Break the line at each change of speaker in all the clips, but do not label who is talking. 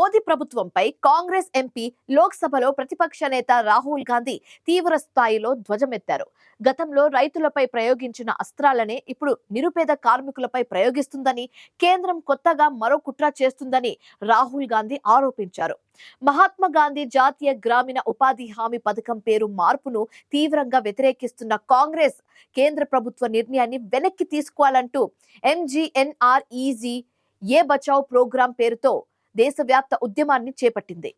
మోదీ ప్రభుత్వంపై కాంగ్రెస్ ఎంపీ లోక్సభలో ప్రతిపక్ష నేత రాహుల్ గాంధీ తీవ్ర స్థాయిలో ధ్వజమెత్తారు. గతంలో రైతులపై ప్రయోగించిన అస్త్రాలనే ఇప్పుడు నిరుపేద కార్మికులపై ప్రయోగిస్తుందని, కేంద్రం కొత్తగా మరో కుట్ర చేస్తుందని రాహుల్ గాంధీ ఆరోపించారు. మహాత్మా గాంధీ జాతీయ గ్రామీణ ఉపాధి హామీ పథకం పేరు మార్పును తీవ్రంగా వ్యతిరేకిస్తున్న కాంగ్రెస్ కేంద్ర ప్రభుత్వ నిర్ణయాన్ని వెనక్కి తీసుకోవాలంటూ ఎంజీఎన్ఆర్ఈజీ ఏ బచావ్ ప్రోగ్రాం పేరుతో దేశవ్యాప్త ఉద్యమాన్ని చేపట్టింది.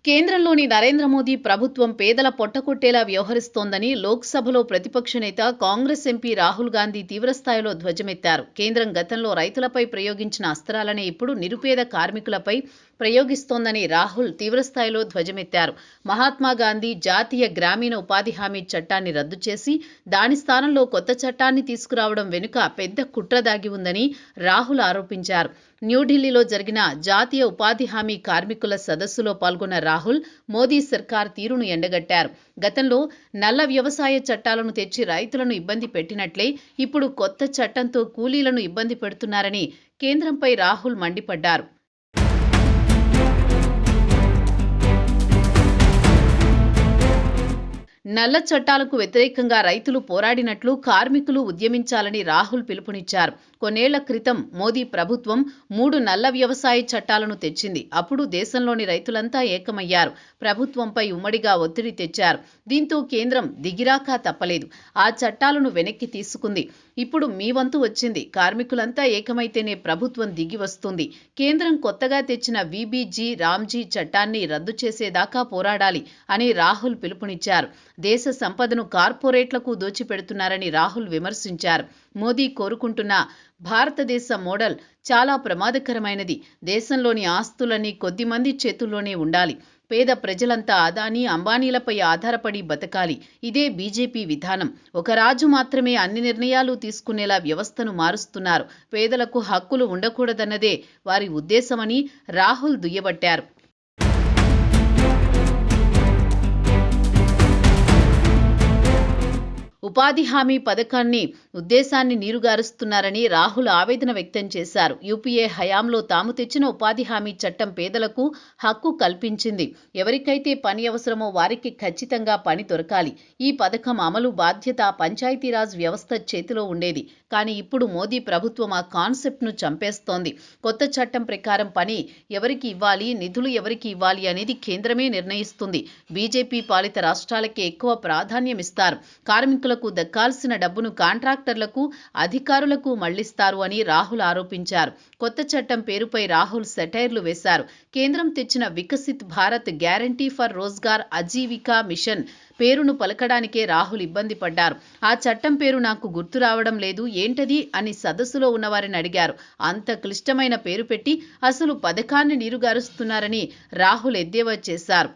కేంద్రంలోని నరేంద్ర మోదీ ప్రభుత్వం పేదల పొట్టకొట్టేలా వ్యవహరిస్తోందని లోక్సభలో ప్రతిపక్ష నేత కాంగ్రెస్ ఎంపీ రాహుల్ గాంధీ తీవ్రస్థాయిలో ధ్వజమెత్తారు. కేంద్రం గతంలో రైతులపై ప్రయోగించిన అస్త్రాలనే ఇప్పుడు నిరుపేద కార్మికులపై ప్రయోగిస్తోందని రాహుల్ తీవ్రస్థాయిలో ధ్వజమెత్తారు. మహాత్మా గాంధీ జాతీయ గ్రామీణ ఉపాధి హామీ చట్టాన్ని రద్దు చేసి దాని స్థానంలో కొత్త చట్టాన్ని తీసుకురావడం వెనుక పెద్ద కుట్ర దాగి ఉందని రాహుల్ ఆరోపించారు. న్యూఢిల్లీలో జరిగిన జాతీయ ఉపాధి హామీ కార్మికుల సదస్సులో పాల్గొన్న రాహుల్ మోదీ సర్కార్ తీరును ఎండగట్టారు. గతంలో నల్ల వ్యవసాయ చట్టాలను తెచ్చి రైతులను ఇబ్బంది పెట్టినట్లే ఇప్పుడు కొత్త చట్టంతో కూలీలను ఇబ్బంది పెడుతున్నారని కేంద్రంపై రాహుల్ మండిపడ్డారు. నల్ల చట్టాలకు వ్యతిరేకంగా రైతులు పోరాడినట్లు కార్మికులు ఉద్యమించాలని రాహుల్ పిలుపునిచ్చారు. కొన్నేళ్ల క్రితం మోదీ ప్రభుత్వం 3 నల్ల వ్యవసాయ చట్టాలను తెచ్చింది. అప్పుడు దేశంలోని రైతులంతా ఏకమయ్యారు. ప్రభుత్వంపై ఉమ్మడిగా ఒత్తిడి తెచ్చారు. దీంతో కేంద్రం దిగిరాక తప్పలేదు. ఆ చట్టాలను వెనక్కి తీసుకుంది. ఇప్పుడు మీ వంతు వచ్చింది. కార్మికులంతా ఏకమైతేనే ప్రభుత్వం దిగి వస్తుంది. కేంద్రం కొత్తగా తెచ్చిన వీబీజీ రామ్జీ చట్టాన్ని రద్దు చేసేదాకా పోరాడాలి అని రాహుల్ పిలుపునిచ్చారు. దేశ సంపదను కార్పొరేట్లకు దోచిపెడుతున్నారని రాహుల్ విమర్శించారు. మోదీ కోరుకుంటున్న భారతదేశ మోడల్ చాలా ప్రమాదకరమైనది. దేశంలోని ఆస్తులన్నీ కొద్దిమంది చేతుల్లోనే ఉండాలి. పేద ప్రజలంతా అదానీ అంబానీలపై ఆధారపడి బతకాలి. ఇదే బీజేపీ విధానం. ఒక రాజు మాత్రమే అన్ని నిర్ణయాలు తీసుకునేలా వ్యవస్థను మారుస్తున్నారు. పేదలకు హక్కులు ఉండకూడదన్నదే వారి ఉద్దేశమని రాహుల్ దుయ్యబట్టారు. ఉపాధి హామీ పథకాన్ని ఉద్దేశాన్ని నీరుగారుస్తున్నారని రాహుల్ ఆవేదన వ్యక్తం చేశారు. యూపీఏ హయాంలో తాము తెచ్చిన ఉపాధి హామీ చట్టం పేదలకు హక్కు కల్పించింది. ఎవరికైతే పని అవసరమో వారికి ఖచ్చితంగా పని దొరకాలి. ఈ పథకం అమలు బాధ్యత పంచాయతీరాజ్ వ్యవస్థ చేతిలో ఉండేది. కానీ ఇప్పుడు మోదీ ప్రభుత్వం ఆ కాన్సెప్ట్ను చంపేస్తోంది. కొత్త చట్టం ప్రకారం పని ఎవరికి ఇవ్వాలి, నిధులు ఎవరికి ఇవ్వాలి అనేది కేంద్రమే నిర్ణయిస్తుంది. బీజేపీ పాలిత రాష్ట్రాలకే ఎక్కువ ప్రాధాన్యం ఇస్తారు. కార్మికులకు దక్కాల్సిన డబ్బును కాంట్రాక్టర్లకు, అధికారులకు మళ్లిస్తారు అని రాహుల్ ఆరోపించారు. కొత్త చట్టం పేరుపై రాహుల్ సెటైర్లు వేశారు. కేంద్రం తెచ్చిన Viksit Bharat guarantee for Rozgar Ajeevika mission పేరును పలకడానికే రాహుల్ ఇబ్బంది పడ్డారు. ఆ చట్టం పేరు నాకు గుర్తు రావడం లేదు, ఏంటది అని సదస్సులో ఉన్నవారిని అడిగారు. అంత క్లిష్టమైన పేరు పెట్టి అసలు పథకాన్ని నీరుగారుస్తున్నారని రాహుల్ ఎద్దేవా చేశారు.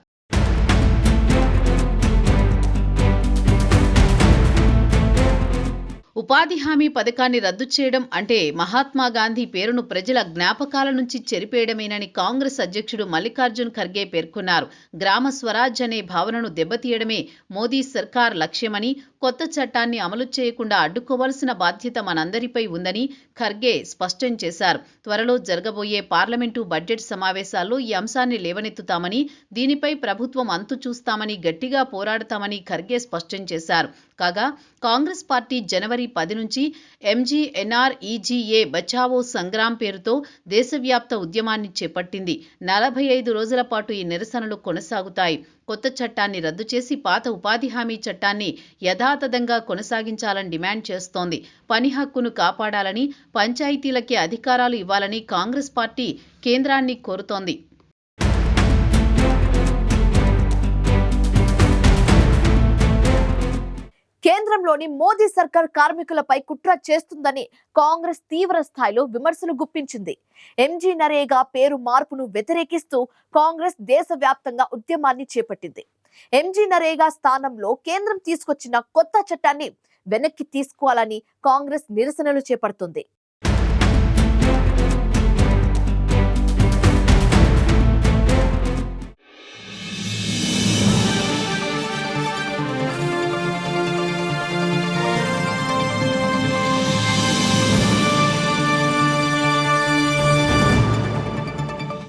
ఉపాధి హామీ పథకాన్ని రద్దు చేయడం అంటే మహాత్మా గాంధీ పేరును ప్రజల జ్ఞాపకాల నుంచి చెరిపేయడమేనని కాంగ్రెస్ అధ్యక్షుడు మల్లికార్జున్ ఖర్గే పేర్కొన్నారు. గ్రామ స్వరాజ్ అనే భావనను దెబ్బతీయడమే మోదీ సర్కార్ లక్ష్యమని, కొత్త చట్టాన్ని అమలు చేయకుండా అడ్డుకోవాల్సిన బాధ్యత మనందరిపై ఉందని ఖర్గే స్పష్టం చేశారు. త్వరలో జరగబోయే పార్లమెంటు బడ్జెట్ సమావేశాల్లో ఈ అంశాన్ని లేవనెత్తుతామని, దీనిపై ప్రభుత్వం అంతు చూస్తామని, గట్టిగా పోరాడతామని ఖర్గే స్పష్టం చేశారు. కాగా కాంగ్రెస్ పార్టీ జనవరి 10 నుంచి ఎంజీఎన్ఆర్ఈజీఏ బచావో సంగ్రామ్ పేరుతో దేశవ్యాప్త ఉద్యమాన్ని చేపట్టింది. 45 రోజుల పాటు ఈ నిరసనలు కొనసాగుతాయి. కొత్త చట్టాన్ని రద్దు చేసి పాత ఉపాధి హామీ చట్టాన్ని యథాతథంగా కొనసాగించాలని డిమాండ్ చేస్తోంది. పని హక్కును కాపాడాలని, పంచాయతీలకే అధికారాలు ఇవ్వాలని కాంగ్రెస్ పార్టీ కేంద్రాన్ని కోరుతోంది.
కేంద్రంలోని మోదీ సర్కార్ కార్మికులపై కుట్ర చేస్తుందని కాంగ్రెస్ తీవ్ర స్థాయిలో విమర్శలు గుప్పించింది. ఎంజీ నరేగా పేరు మార్పును వ్యతిరేకిస్తూ కాంగ్రెస్ దేశవ్యాప్తంగా ఉద్యమాన్ని చేపట్టింది. ఎంజీ నరేగా స్థానంలో కేంద్రం తీసుకొచ్చిన కొత్త చట్టాన్ని వెనక్కి తీసుకోవాలని కాంగ్రెస్ నిరసనలు చేపడుతుంది.